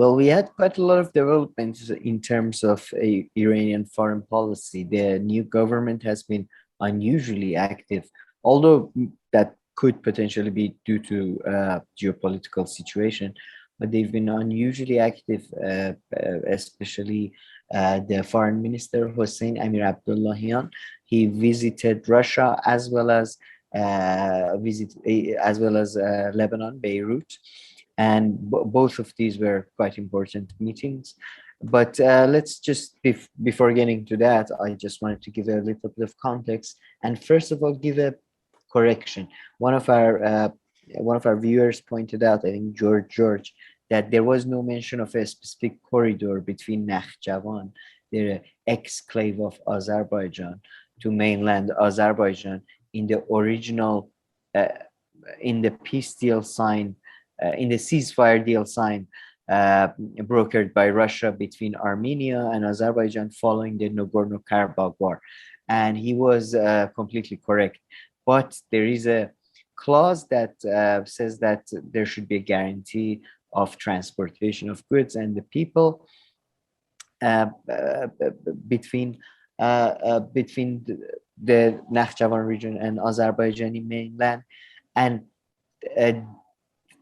Well, we had quite a lot of developments in terms of Iranian foreign policy. The new government has been unusually active, although that could potentially be due to geopolitical situation, but they've been unusually active, especially the foreign minister Hossein Amir Abdullahian. He visited Russia as well as Lebanon, Beirut, and both of these were quite important meetings. But let's just, before getting to that, I just wanted to give a little bit of context, and first of all, give a correction. One of our viewers pointed out, I think George, that there was no mention of a specific corridor between Nakhchivan, the exclave of Azerbaijan, to mainland Azerbaijan in the original, in the peace deal signed, in the ceasefire deal signed, brokered by Russia between Armenia and Azerbaijan following the Nagorno-Karabakh war. And he was completely correct. But there is a clause that says that there should be a guarantee of transportation of goods and the people between the Nakhchivan region and Azerbaijani mainland, and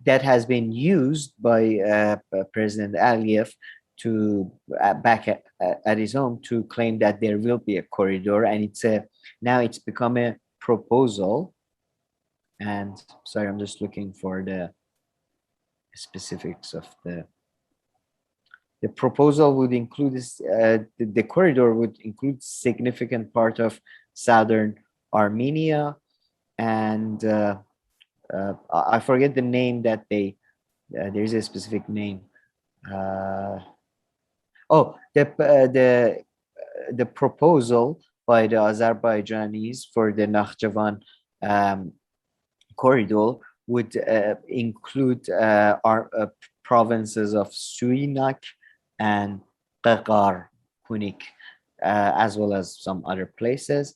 that has been used by President Aliyev to back at his home to claim that there will be a corridor, and now it's become a proposal. And sorry, I'm just looking for the specifics of the proposal. Would include this, the corridor would include significant part of southern Armenia, and I forget the name that there's a specific name. The proposal by the Azerbaijanis for the Nakhchivan corridor would include our provinces of Suinak and Qagar Kunik, as well as some other places.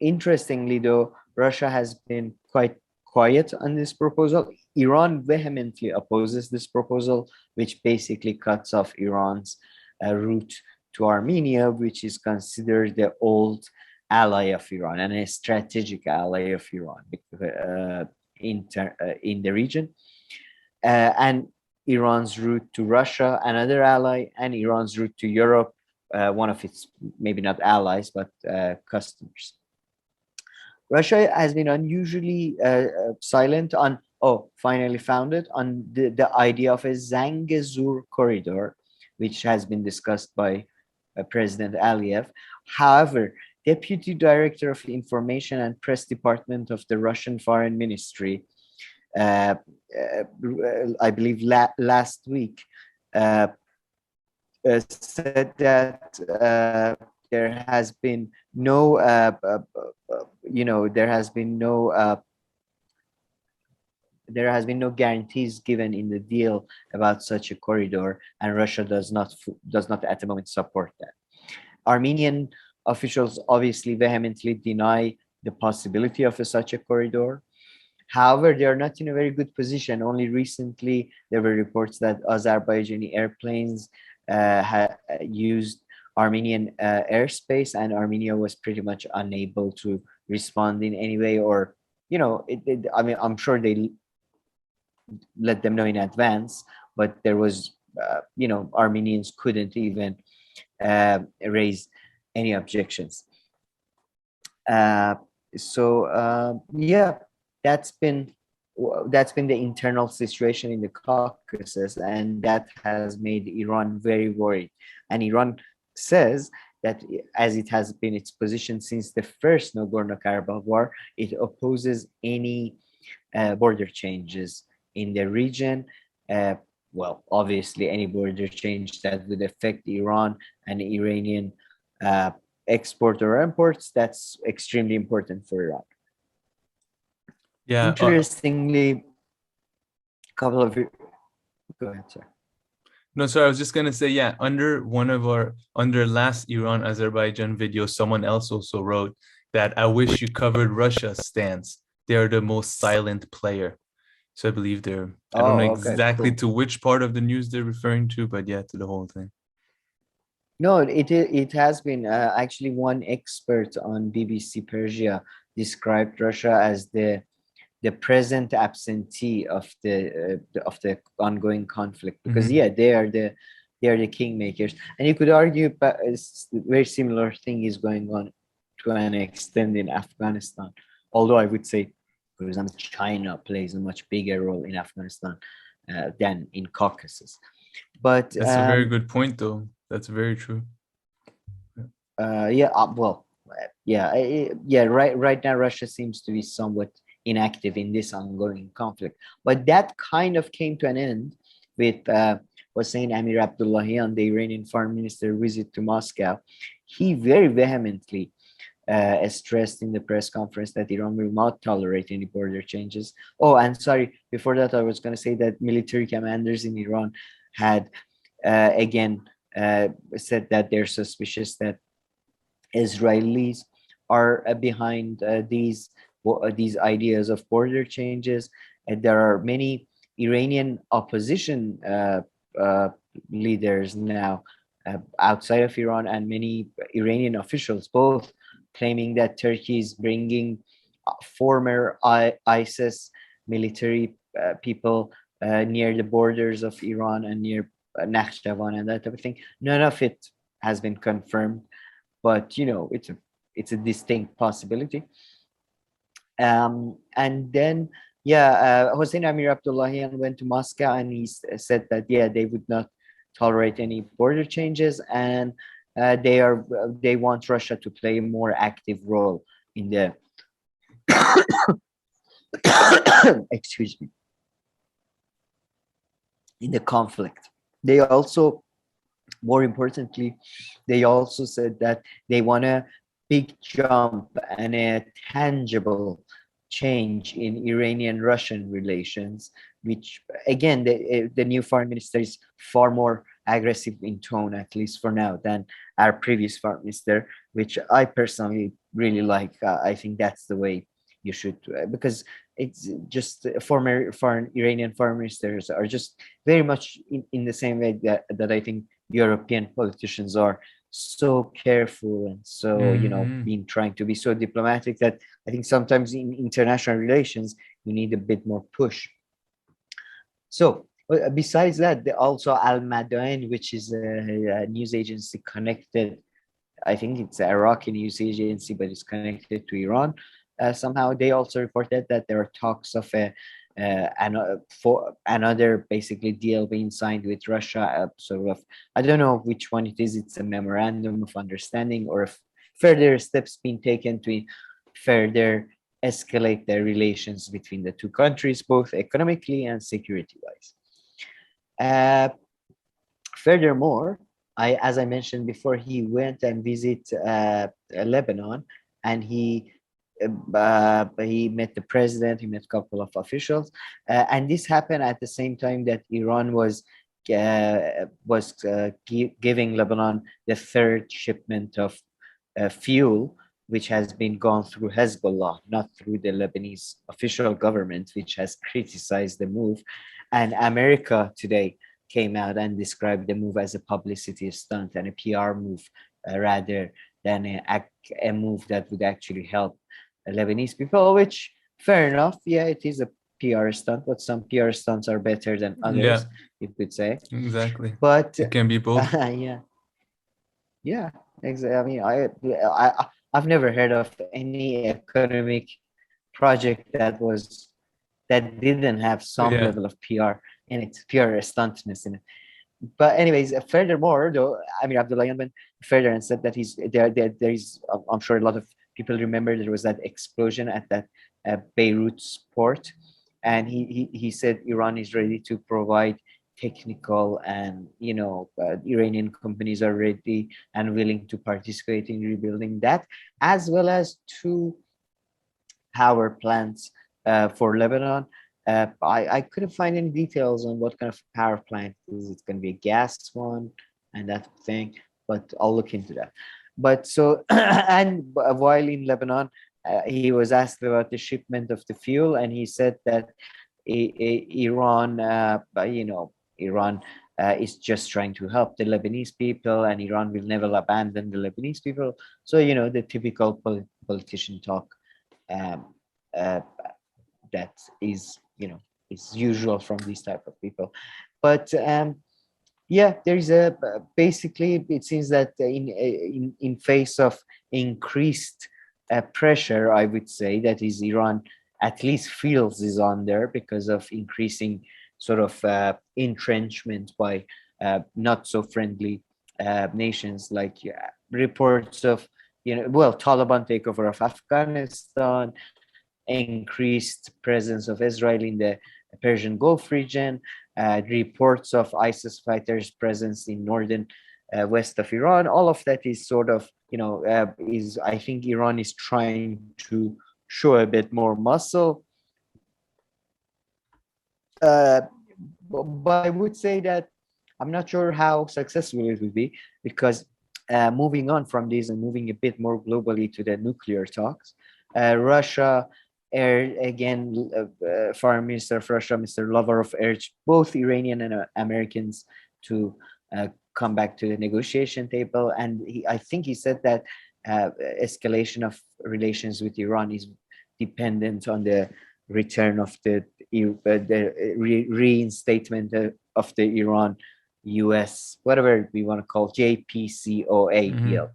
Interestingly, though, Russia has been quite quiet on this proposal. Iran vehemently opposes this proposal, which basically cuts off Iran's route to Armenia, which is considered the old ally of Iran and a strategic ally of Iran in the region. And Iran's route to Russia, another ally, and Iran's route to Europe, one of its maybe not allies, but customers. Russia has been unusually silent on, finally founded on the idea of a Zangezur corridor, which has been discussed by President Aliyev. However, Deputy Director of Information and Press Department of the Russian Foreign Ministry, I believe last week, said that there has been no, there has been no guarantees given in the deal about such a corridor, and Russia does not at the moment support that. Armenian officials obviously vehemently deny the possibility of such a corridor. However, they are not in a very good position. Only recently, there were reports that Azerbaijani airplanes used Armenian airspace, and Armenia was pretty much unable to respond in any way, or, I mean, I'm sure they let them know in advance, but there was, Armenians couldn't even raise any objections. That's been the internal situation in the Caucasus, and that has made Iran very worried. And Iran says that, as it has been its position since the first Nagorno-Karabakh war, it opposes any border changes in the region. Well, obviously, any border change that would affect Iran and Iranian export or imports, that's extremely important for Iran. Yeah. Interestingly, couple of go ahead, sir. No, sorry, I was just gonna say, yeah, under last Iran-Azerbaijan video, someone else also wrote that I wish you covered Russia's stance. They are the most silent player. So I believe they're, I don't know Oh, okay, exactly cool. to which part of the news they're referring to, but yeah, to the whole thing. No, it has been actually one expert on BBC Persia described Russia as the present absentee of the ongoing conflict, because Hmm. yeah, they are the kingmakers, and you could argue but a very similar thing is going on to an extent in Afghanistan, although I would say, for example, China plays a much bigger role in Afghanistan than in Caucasus. But That's a very good point, though. That's very true. yeah, well, yeah, yeah. Right now, Russia seems to be somewhat inactive in this ongoing conflict, but that kind of came to an end with Hossein Amir Abdullahian, the Iranian foreign minister, visit to Moscow. He very vehemently stressed in the press conference that Iran will not tolerate any border changes. Oh, and sorry, before that, I was going to say that military commanders in Iran had again said that they're suspicious that Israelis are behind these ideas of border changes, and there are many Iranian opposition uh, leaders now outside of Iran, and many Iranian officials both claiming that Turkey is bringing former ISIS military people near the borders of Iran and near Nakhchivan and that type of thing. None of it has been confirmed, but it's a distinct possibility. And then yeah, Hossein Amir Abdullahian went to Moscow, and he said that yeah, they would not tolerate any border changes, and they want Russia to play a more active role in the excuse me, in the conflict. They also, more importantly, they also said that they want a big jump and a tangible change in Iranian-Russian relations, which again, the new foreign minister is far more aggressive in tone, at least for now, than our previous foreign minister, which I personally really like. I think that's the way you should, because it's just former foreign Iranian foreign ministers are just very much in the same way that I think European politicians are so careful and so, Hmm. being trying to be so diplomatic, that I think sometimes in international relations you need a bit more push. So besides that, also Al Madain, which is a news agency connected, I think it's an Iraqi news agency, but it's connected to Iran. Somehow they also reported that there are talks of for another basically deal being signed with Russia. Sort of, I don't know which one it is. It's a memorandum of understanding, or if further steps being taken to further escalate the relations between the two countries, both economically and security wise. Uh, Furthermore, as I mentioned before, he went and visit Lebanon, and he met the president. He met a couple of officials, and this happened at the same time that Iran was giving Lebanon the third shipment of fuel, which has been gone through Hezbollah, not through the Lebanese official government, which has criticized the move. And America today came out and described the move as a publicity stunt and a PR move, rather than a move that would actually help Lebanese people, which fair enough. Yeah, it is a PR stunt, but some PR stunts are better than Yeah, others, you could say. exactly. But It can be both. yeah, yeah, exactly. I mean, I've never heard of any economic project that didn't have some level Yeah. of PR in it, pure stuntness in it. But anyways, furthermore, though, Amir Abdullahian went further and said that there is, I'm sure a lot of people remember there was that explosion at that Beirut port, and he said Iran is ready to provide technical, and Iranian companies are ready and willing to participate in rebuilding that, as well as two power plants for Lebanon. I couldn't find any details on what kind of power plant is. It's going to be a gas one and that thing, but I'll look into that. But so, and while in Lebanon, he was asked about the shipment of the fuel, and he said that Iran, Iran is just trying to help the Lebanese people, and Iran will never abandon the Lebanese people. So, the typical politician talk, um, uh, that is usual from these type of people. But yeah, there is a basically it seems that in face of increased pressure, I would say that is Iran at least feels is under because of increasing sort of entrenchment by not so friendly nations, like reports of Taliban takeover of Afghanistan, increased presence of Israel in the Persian Gulf region, reports of ISIS fighters' presence in northern west of Iran. All of that is sort of, is I think Iran is trying to show a bit more muscle. Uh, but I would say that I'm not sure how successful it will be because moving on from this and moving a bit more globally to the nuclear talks, Russia again, Foreign Minister of Russia, Mr. Lavrov, urged both Iranian and Americans to come back to the negotiation table. And I think he said that escalation of relations with Iran is dependent on the return of the reinstatement of the Iran US, whatever we want to call JPCOA deal.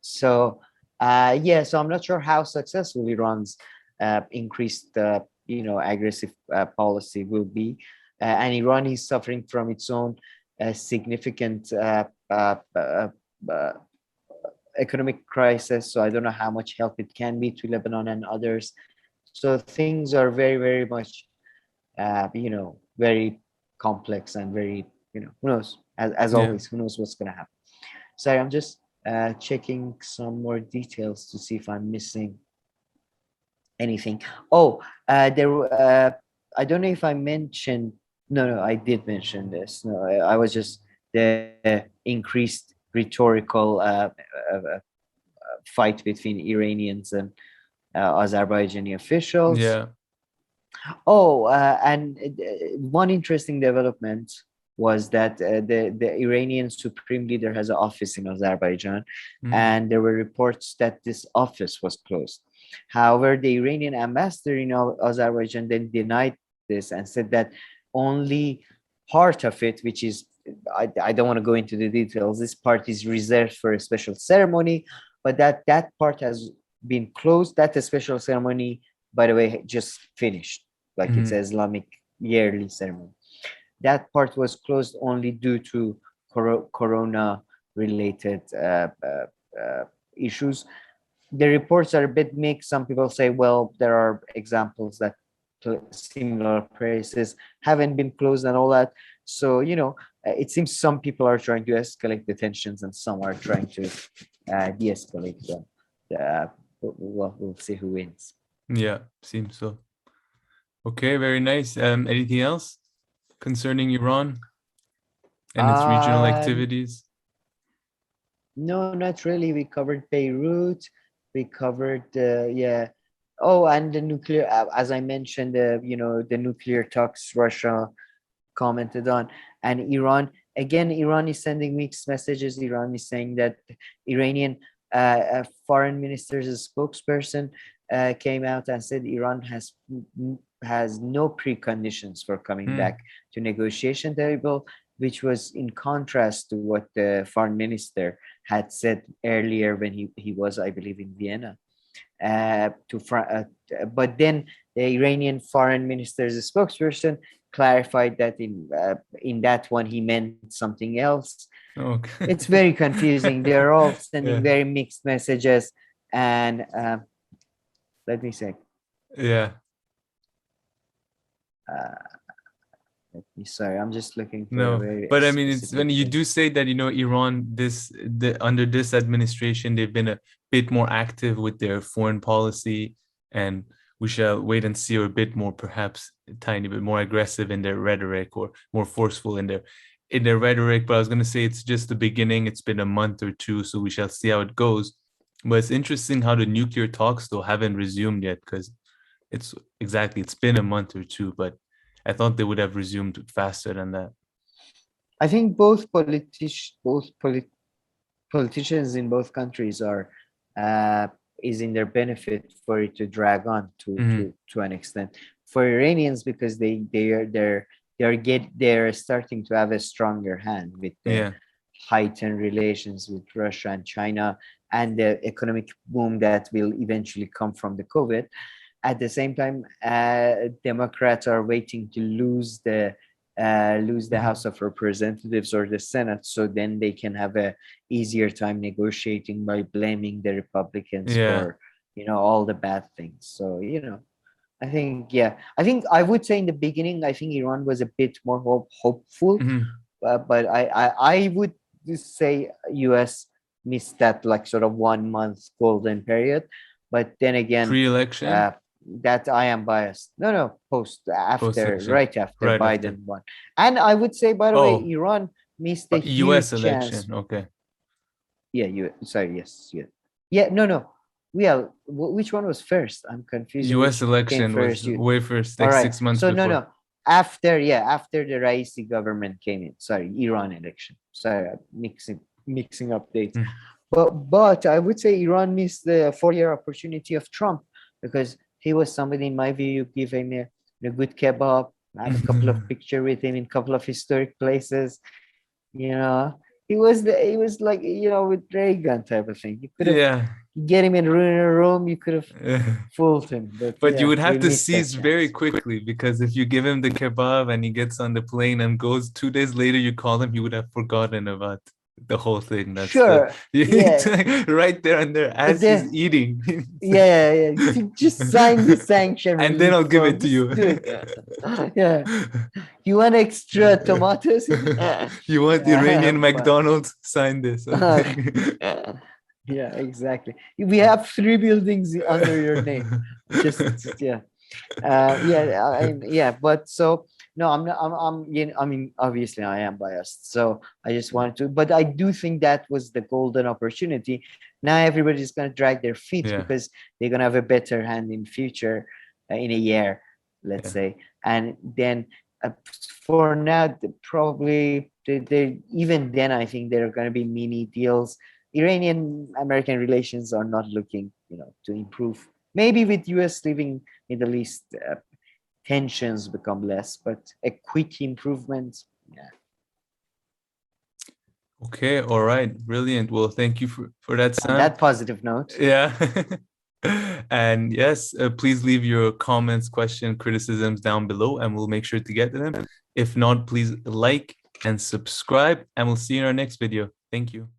So so I'm not sure how successful Iran's increased aggressive policy will be, and Iran is suffering from its own significant economic crisis. So I don't know how much help it can be to Lebanon and others. So things are very, very much, very complex and very, who knows, as always, who knows what's going to happen. Sorry, I'm just checking some more details to see if I'm missing anything. Oh, I don't know if I mentioned, no, I did mention this. No, I was just the increased rhetorical fight between Iranians and Azerbaijani officials. Yeah. Oh, and one interesting development was that the Iranian supreme leader has an office in Azerbaijan, and there were reports that this office was closed. However, the Iranian ambassador in Azerbaijan then denied this and said that only part of it, which is, I don't want to go into the details, this part is reserved for a special ceremony, but that part has been closed. That special ceremony, by the way, just finished. Like it's an Islamic yearly ceremony. That part was closed only due to corona-related issues. The reports are a bit mixed. Some people say, well, there are examples that similar places haven't been closed and all that. So, it seems some people are trying to escalate the tensions and some are trying to de-escalate them. We'll see who wins. Yeah, seems so. Okay, very nice. Anything else concerning Iran and its regional activities? No, not really. We covered Beirut. We covered, Oh, and the nuclear, as I mentioned, the nuclear talks Russia commented on, and Iran. Again, Iran is sending mixed messages. Iran is saying that Iranian foreign minister's spokesperson came out and said Iran has no preconditions for coming back to negotiation table, which was in contrast to what the foreign minister had said earlier when he was, I believe, in Vienna. But then the Iranian foreign minister's spokesperson clarified that in that one he meant something else. Okay. It's very confusing. They're all sending very mixed messages, and let me say. Yeah. Sorry, I'm just looking for no, but I mean, it's when you do say that, Iran, under this administration, they've been a bit more active with their foreign policy, and we shall wait and see, or a bit more, perhaps a tiny bit more aggressive in their rhetoric, or more forceful in their rhetoric. But I was going to say it's just the beginning. It's been a month or two, so we shall see how it goes. But it's interesting how the nuclear talks, though, haven't resumed yet, because it's been a month or two, but I thought they would have resumed faster than that. I think politicians in both countries are is in their benefit for it to drag on to an extent. For Iranians, because they're starting to have a stronger hand with the heightened relations with Russia and China and the economic boom that will eventually come from the COVID. At the same time, Democrats are waiting to lose the House of Representatives or the Senate, so then they can have a easier time negotiating by blaming the Republicans for all the bad things. So I think I would say in the beginning, I think Iran was a bit more hopeful, but I would say US missed that like sort of 1 month golden period. But then again, pre-election. That I am biased. No, right after Biden won. And I would say, by the way, Iran missed a US huge election. chance. Okay. Yeah, yeah. No. Well, which one was first? I'm confused. US election was way first, like 6 months so before. No. After the Raisi government came in. Sorry, Iran election. Sorry, I'm mixing up dates. But I would say Iran missed the 4-year opportunity of Trump, because he was somebody, in my view, you give him a good kebab, have a couple of pictures with him in a couple of historic places. He was like, with Reagan type of thing. You could have get him in a room, you could have fooled him. But you would have to seize very quickly, because if you give him the kebab and he gets on the plane and goes 2 days later, you call him, he would have forgotten about the whole thing. That's right there and there as he's eating. Just sign the sanction and then I'll give it to you. You want extra tomatoes? You want Iranian McDonald's? Sign this. Yeah, exactly. We have 3 buildings under your name. But so no, I'm not. I mean, obviously, I am biased. So I just wanted to, but I do think that was the golden opportunity. Now everybody's going to drag their feet because they're going to have a better hand in future, in a year, let's say. And then for now, probably even then, I think there are going to be mini deals. Iranian-American relations are not looking, to improve. Maybe with US leaving Middle East, tensions become less, but a quick improvement. Okay, all right, brilliant. Well, thank you for that, Sam. On that positive note. Yeah. And yes, please leave your comments, questions, criticisms down below, and we'll make sure to get to them. If not, please like and subscribe, and we'll see you in our next video. Thank you.